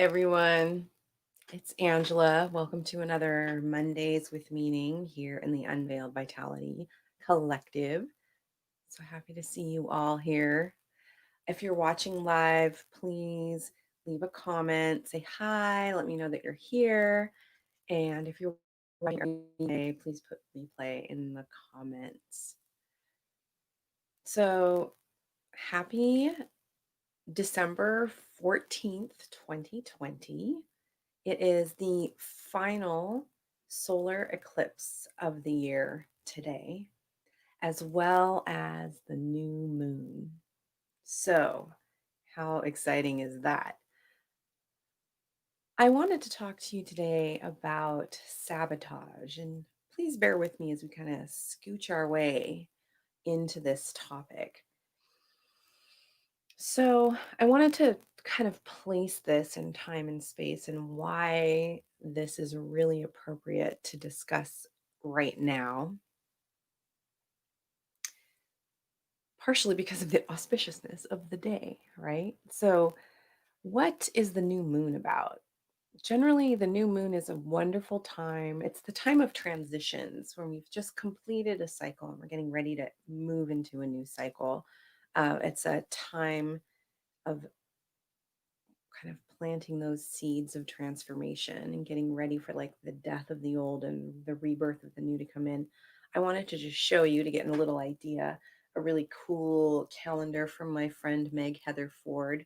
everyone. It's Angela. Welcome to another Mondays with Meaning here in the Unveiled Vitality Collective. So happy to see you all here. If you're watching live, please leave a comment, say hi, let me know that you're here. And if you're watching replay, please put replay in the comments. So happy December 14th, 2020. It is the final solar eclipse of the year today, as well as the new moon. So, how exciting is that? I wanted to talk to you today about sabotage, and please bear with me as we kind of scooch our way into this topic. So, I wanted to kind of place this in time and space and why this is really appropriate to discuss right now, partially because of the auspiciousness of the day, right? So, what is the new moon about? Generally, the new moon is a wonderful time. It's the time of transitions when we've just completed a cycle and we're getting ready to move into a new cycle. It's a time of kind of planting those seeds of transformation and getting ready for like the death of the old and the rebirth of the new to come in. I wanted to just show you to get a little idea a really cool calendar from my friend Meg Heather Ford,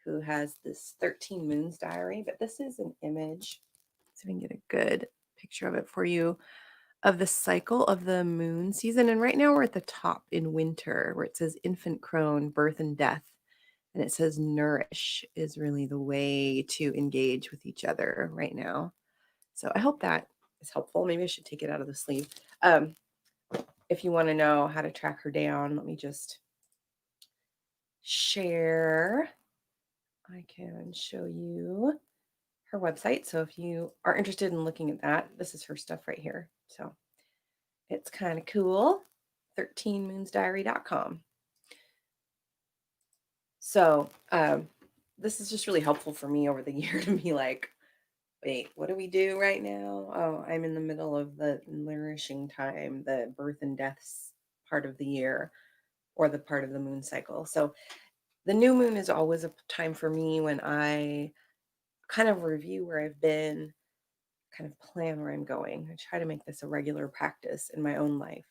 who has this 13 moons diary. But this is an image, so we can get a good picture of it for you, of the cycle of the moon season. And right now we're at the top in winter where it says infant crone, birth and death, and it says nourish is really the way to engage with each other right now. So I hope that is helpful. Maybe I should take it out of the sleeve. Um, if you want to know how to track her down, let me just share. I can show you her website. So if you are interested in looking at that, this is her stuff right here. So it's kind of cool. 13moonsdiary.com. So this is just really helpful for me over the year to be like, wait, what do we do right now? Oh, I'm in the middle of the nourishing time, the birth and deaths part of the year, or the part of the moon cycle. So the new moon is always a time for me when I kind of review where I've been, kind of plan where I'm going. I try to make this a regular practice in my own life.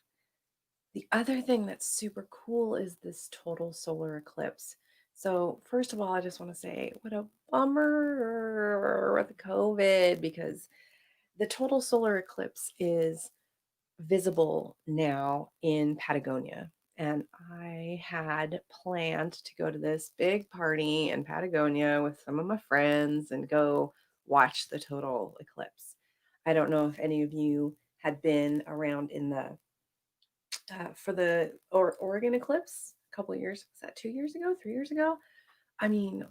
The other thing that's super cool is this total solar eclipse. So, first of all, I just want to say what a bummer with COVID, because the total solar eclipse is visible now in Patagonia. And I had planned to go to this big party in Patagonia with some of my friends and go watch the total eclipse. I don't know if any of you had been around in the for the Oregon eclipse a couple of years. Was that 2 years ago? 3 years ago? I mean,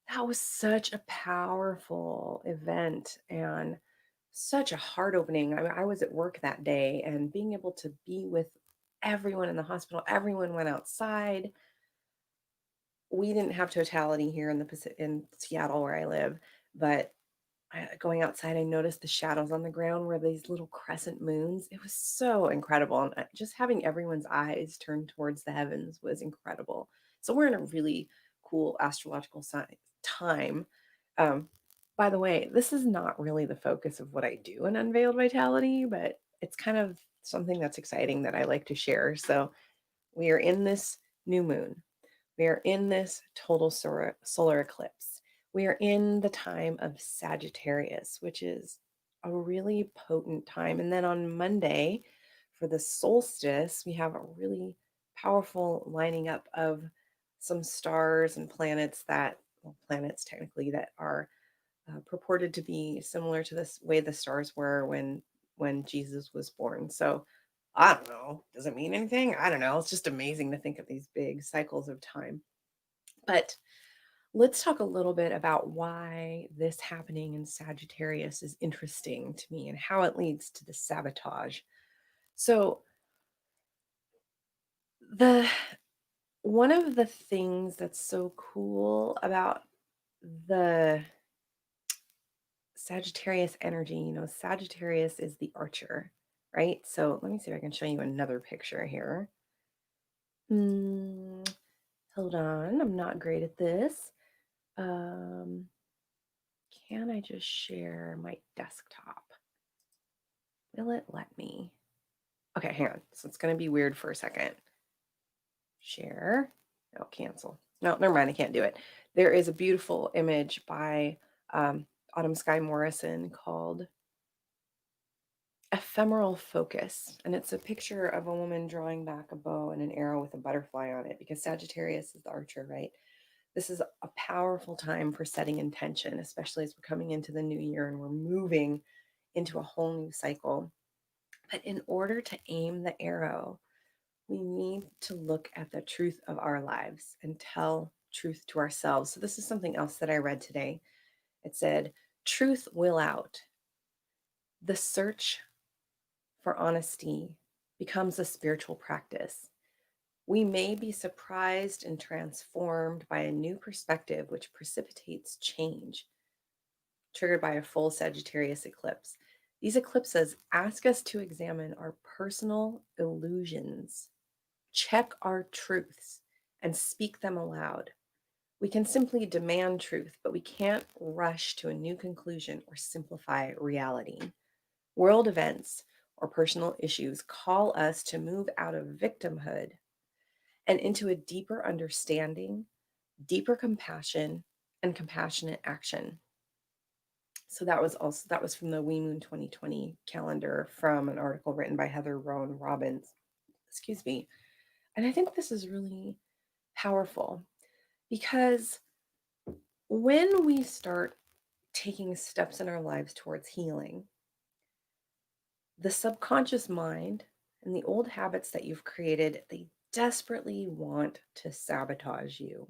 that was such a powerful event and such a heart opening. I was at work that day and being able to be with everyone in the hospital, everyone went outside. We didn't have totality here in in Seattle where I live, but going outside, I noticed the shadows on the ground were these little crescent moons. It was so incredible. And just having everyone's eyes turned towards the heavens was incredible. So we're in a really cool astrological time. Um, by the way, this is not really the focus of what I do in Unveiled Vitality, but it's kind of something that's exciting that I like to share. So we are in this new moon. We are in this total solar eclipse. We are in the time of Sagittarius, which is a really potent time. And then on Monday, for the solstice, we have a really powerful lining up of some stars and planets that, well, planets technically, that are purported to be similar to this way the stars were when Jesus was born. So I don't know. Does it mean anything? I don't know. It's just amazing to think of these big cycles of time. But let's talk a little bit about why this happening in Sagittarius is interesting to me and how it leads to the sabotage. So, the one of the things that's so cool about the Sagittarius energy. Sagittarius is the archer, right? So let me see if I can show you another picture here. Mm, hold on, I'm not great at this. Um, can I just share my desktop? Will it let me? Okay, hang on. So it's going to be weird for a second. Share. No, cancel. No, never mind. I can't do it. There is a beautiful image by Autumn Sky Morrison called Ephemeral Focus. And it's a picture of a woman drawing back a bow and an arrow with a butterfly on it because Sagittarius is the archer, right? This is a powerful time for setting intention, especially as we're coming into the new year and we're moving into a whole new cycle. But in order to aim the arrow, we need to look at the truth of our lives and tell truth to ourselves. So, this is something else that I read today. It said, truth will out. The search for honesty becomes a spiritual practice. We may be surprised and transformed by a new perspective, which precipitates change, triggered by a full Sagittarius eclipse. These eclipses ask us to examine our personal illusions, check our truths, and speak them aloud. We can simply demand truth, but we can't rush to a new conclusion or simplify reality. World events or personal issues call us to move out of victimhood and into a deeper understanding, deeper compassion, and compassionate action. So that was from the We Moon 2020 calendar from an article written by Heather Rowan Robbins. Excuse me. And I think this is really powerful because when we start taking steps in our lives towards healing, the subconscious mind and the old habits that you've created, they desperately want to sabotage you.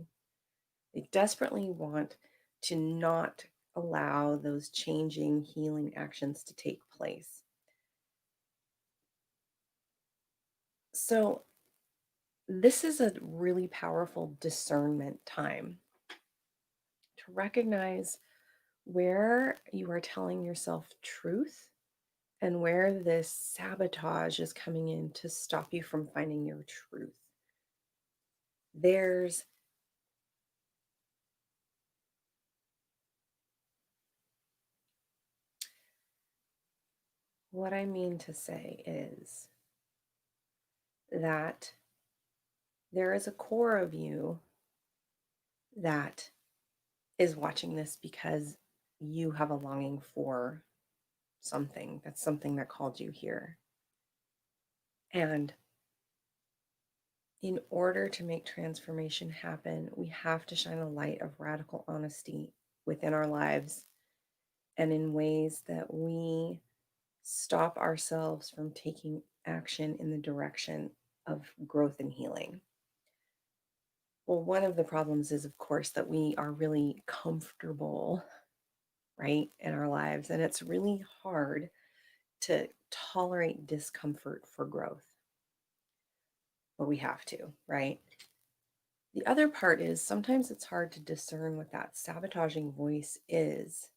They desperately want to not allow those changing, healing actions to take place. So, this is a really powerful discernment time to recognize where you are telling yourself truth and where this sabotage is coming in to stop you from finding your truth. There's what I mean to say is that there is a core of you that is watching this because you have a longing for something. That's something that called you here. And in order to make transformation happen, we have to shine a light of radical honesty within our lives and in ways that we stop ourselves from taking action in the direction of growth and healing. Well, one of the problems is, of course, that we are really comfortable, right, in our lives. And it's really hard to tolerate discomfort for growth, but we have to, right? The other part is sometimes it's hard to discern what that sabotaging voice is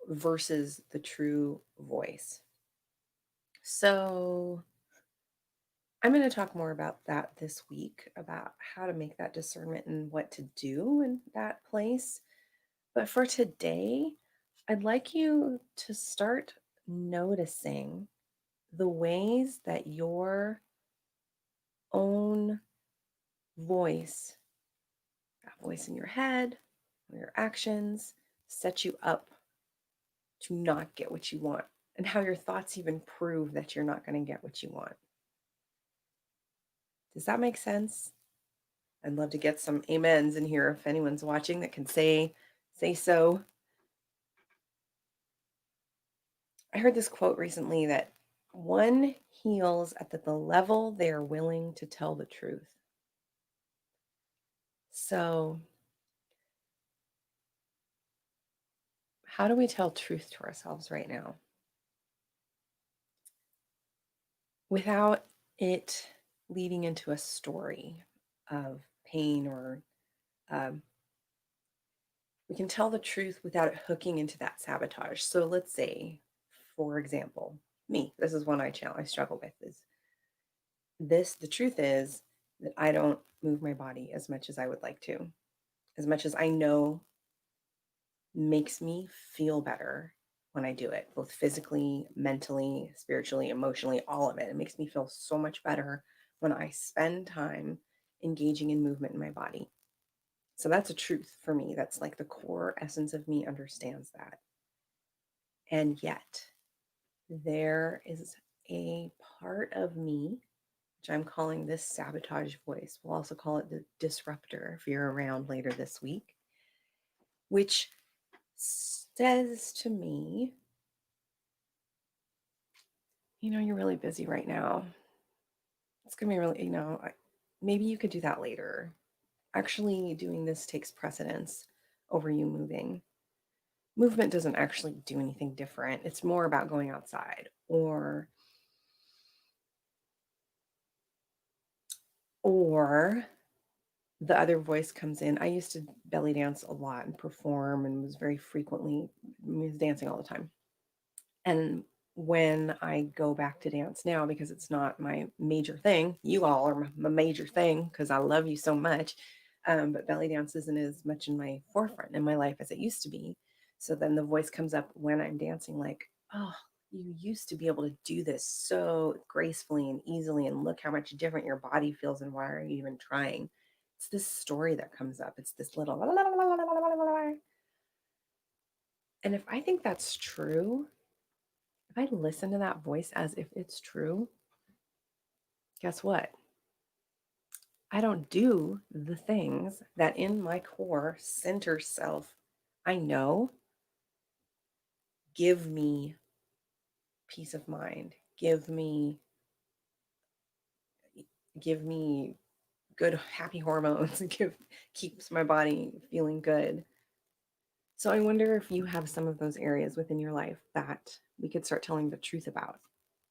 versus the true voice. So, I'm going to talk more about that this week about how to make that discernment and what to do in that place. But for today, I'd like you to start noticing the ways that your own voice, that voice in your head, or your actions, set you up to not get what you want, and how your thoughts even prove that you're not going to get what you want. Does that make sense? I'd love to get some amens in here if anyone's watching that can say so. I heard this quote recently that one heals at the level they are willing to tell the truth. So, how do we tell truth to ourselves right now without it leading into a story of pain or We can tell the truth without it hooking into that sabotage. So let's say, for example, me, this is one I struggle with is the truth is that I don't move my body as much as I would like to, as much as I know makes me feel better when I do it, both physically, mentally, spiritually, emotionally, all of it. It makes me feel so much better when I spend time engaging in movement in my body. So that's a truth for me. That's like the core essence of me understands that. And yet, there is a part of me, which I'm calling this sabotage voice. We'll also call it the disruptor if you're around later this week, which says to me, you're really busy right now. It's going to be really, maybe you could do that later. Actually, doing this takes precedence over you moving. Movement doesn't actually do anything different. It's more about going outside or the other voice comes in. I used to belly dance a lot and perform and was very frequently was dancing all the time. And when I go back to dance now, because it's not my major thing, you all are my major thing because I love you so much. But belly dance isn't as much in my forefront in my life as it used to be. So then the voice comes up when I'm dancing, like, oh, you used to be able to do this so gracefully and easily. And look how much different your body feels. And why are you even trying? It's this story that comes up. It's this little. And if I think that's true, if I listen to that voice as if it's true, guess what? I don't do the things that in my core center self I know give me peace of mind, give me good happy hormones, keeps my body feeling good. So I wonder if you have some of those areas within your life that we could start telling the truth about.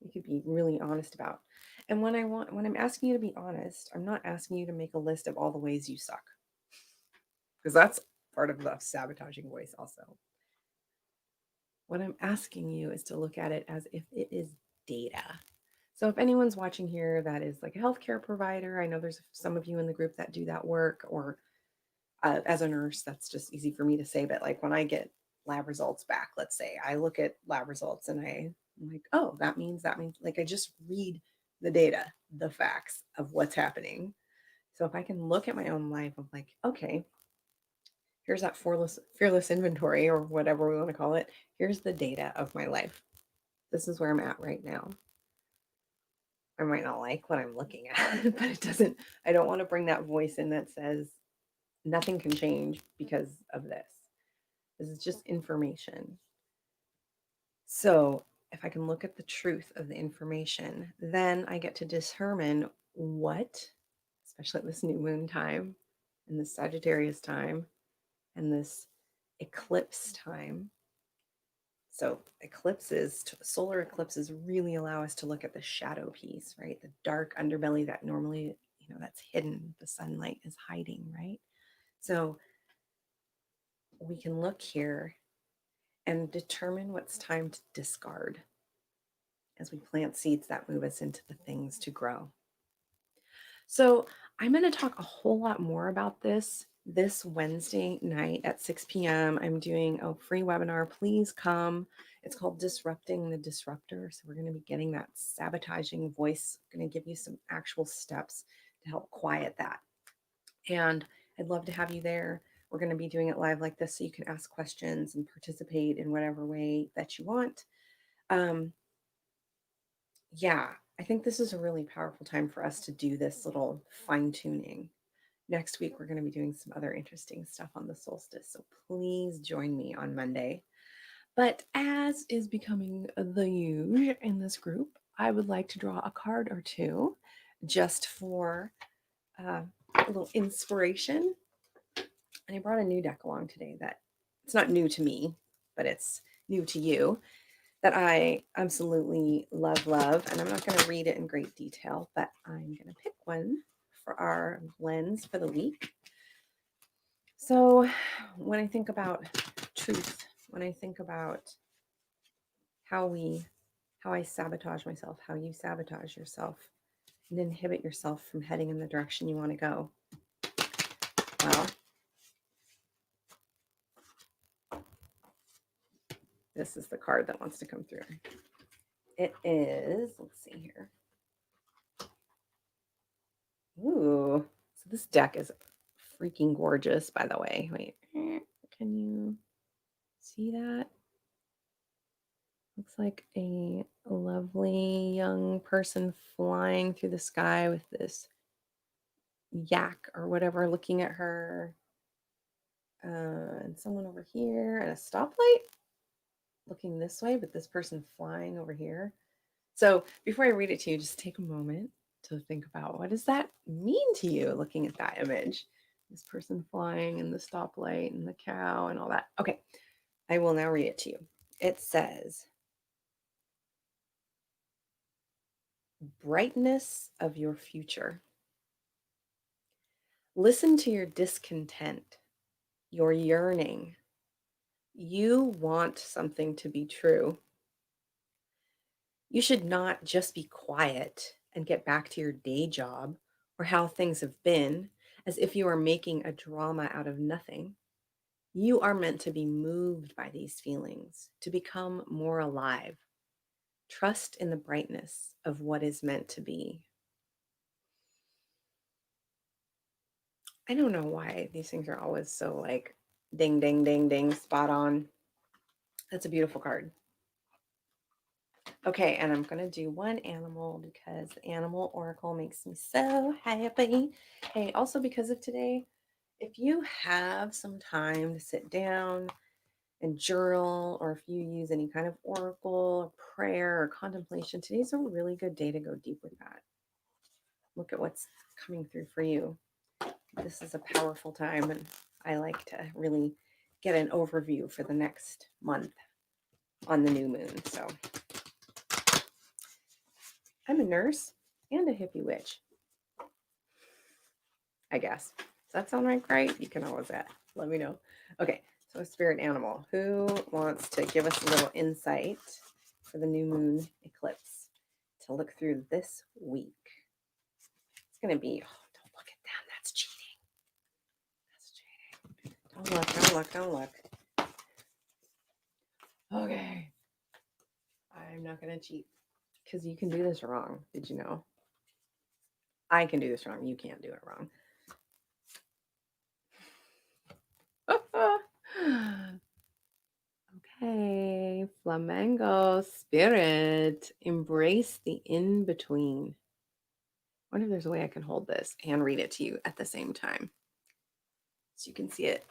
We could be really honest about. And when I'm asking you to be honest, I'm not asking you to make a list of all the ways you suck. Because that's part of the sabotaging voice also. What I'm asking you is to look at it as if it is data. So if anyone's watching here that is like a healthcare provider, I know there's some of you in the group that do that work, or as a nurse, that's just easy for me to say. But like when I get lab results back, let's say I look at lab results and I'm like, oh, that means like I just read the data, the facts of what's happening. So if I can look at my own life of like, okay, here's that fearless inventory or whatever we want to call it. Here's the data of my life. This is where I'm at right now. I might not like what I'm looking at, but I don't want to bring that voice in that says nothing can change because of this. This is just information. So if I can look at the truth of the information, then I get to determine what, especially at this new moon time and this Sagittarius time and this eclipse time. So solar eclipses really allow us to look at the shadow piece, right? The dark underbelly that normally, that's hidden. The sunlight is hiding, right? So we can look here and determine what's time to discard as we plant seeds that move us into the things to grow. So I'm going to talk a whole lot more about this Wednesday night at 6 p.m. I'm doing a free webinar. Please come. It's called Disrupting the Disruptor. So we're going to be getting that sabotaging voice. I'm going to give you some actual steps to help quiet that. And I'd love to have you there. We're going to be doing it live like this so you can ask questions and participate in whatever way that you want. Yeah, I think this is a really powerful time for us to do this little fine tuning. Next week, we're going to be doing some other interesting stuff on the solstice. So please join me on Monday. But as is becoming the usual in this group, I would like to draw a card or two just for a little inspiration. And I brought a new deck along today that it's not new to me, but it's new to you, that I absolutely love. And I'm not going to read it in great detail, but I'm going to pick one for our lens for the week. So, when I think about truth, when I think about how we how I sabotage myself, how you sabotage yourself and inhibit yourself from heading in the direction you want to go. Well, this is the card that wants to come through. It is, let's see here. Ooh, so this deck is freaking gorgeous, by the way. Wait, can you see that? Looks like a lovely young person flying through the sky with this yak or whatever looking at her. And someone over here at a stoplight looking this way, but this person flying over here. So before I read it to you, just take a moment to think about what does that mean to you looking at that image? This person flying and the stoplight and the cow and all that. Okay, I will now read it to you. It says, brightness of your future. Listen to your discontent, your yearning. You want something to be true. You should not just be quiet and get back to your day job or how things have been as if you are making a drama out of nothing. You are meant to be moved by these feelings, to become more alive. Trust in the brightness of what is meant to be. I don't know why these things are always so like ding, ding, ding, ding, spot on. That's a beautiful card. Okay, and I'm going to do one animal because the animal oracle makes me so happy. Hey, also because of today, if you have some time to sit down and journal, or if you use any kind of oracle or prayer or contemplation, today's a really good day to go deep with that. Look at what's coming through for you. This is a powerful time, and I like to really get an overview for the next month on the new moon. So I'm a nurse and a hippie witch, I guess. Does that sound right? You can always let me know. Okay, so spirit animal, who wants to give us a little insight for the new moon eclipse to look through this week? It's going to be, oh, don't look at them. That's cheating. That's cheating. Don't look, don't look, don't look. Okay. I'm not going to cheat because you can do this wrong. Did you know? I can do this wrong. You can't do it wrong. Okay, flamingo spirit, embrace the in between. I wonder if there's a way I can hold this and read it to you at the same time so you can see it.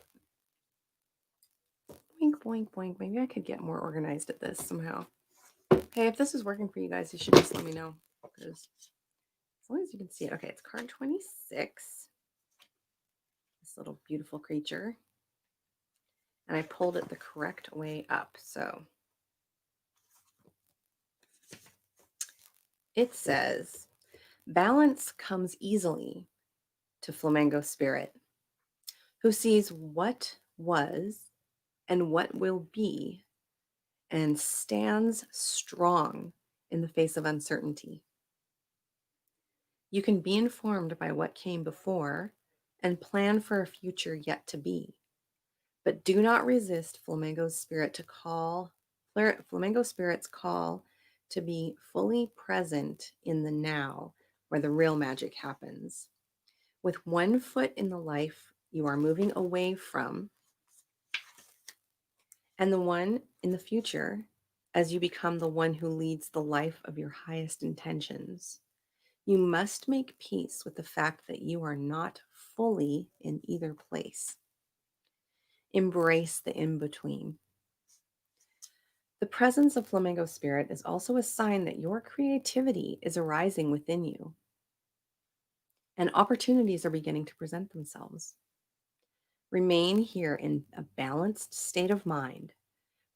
Boink, boink, boink. Maybe I could get more organized at this somehow. Hey, if this is working for you guys, you should just let me know because as long as you can see it. Okay, it's card 26. This little beautiful creature. And I pulled it the correct way up. So it says, balance comes easily to flamingo spirit, who sees what was and what will be and stands strong in the face of uncertainty. You can be informed by what came before and plan for a future yet to be, but do not resist Flamingo's spirit's call to be fully present in the now where the real magic happens. With one foot in the life you are moving away from, and the one in the future as you become the one who leads the life of your highest intentions. You must make peace with the fact that you are not fully in either place. Embrace the in between. The presence of flamingo spirit is also a sign that your creativity is arising within you, and opportunities are beginning to present themselves. Remain here in a balanced state of mind,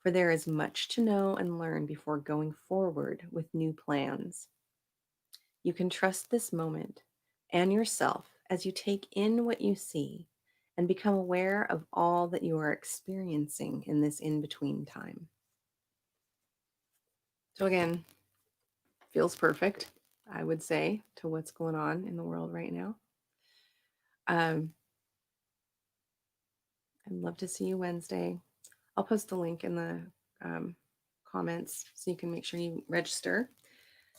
for there is much to know and learn before going forward with new plans. You can trust this moment and yourself as you take in what you see and become aware of all that you are experiencing in this in between time. So, again, feels perfect, I would say, to what's going on in the world right now. Um, I'd love to see you Wednesday. I'll post the link in the um, comments so you can make sure you register.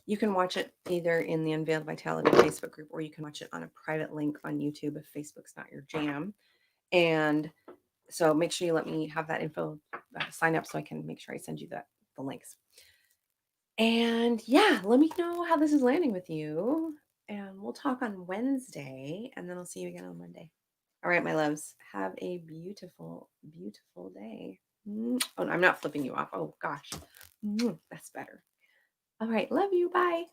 You can watch it either in the Unveiled Vitality Facebook group, or you can watch it on a private link on YouTube if Facebook's not your jam. And so make sure you let me have that info, sign up so I can make sure I send you the links. And yeah, let me know how this is landing with you. And we'll talk on Wednesday, and then I'll see you again on Monday. All right, my loves, have a beautiful, beautiful day. Oh, I'm not flipping you off. Oh, gosh. That's better. All right. Love you. Bye.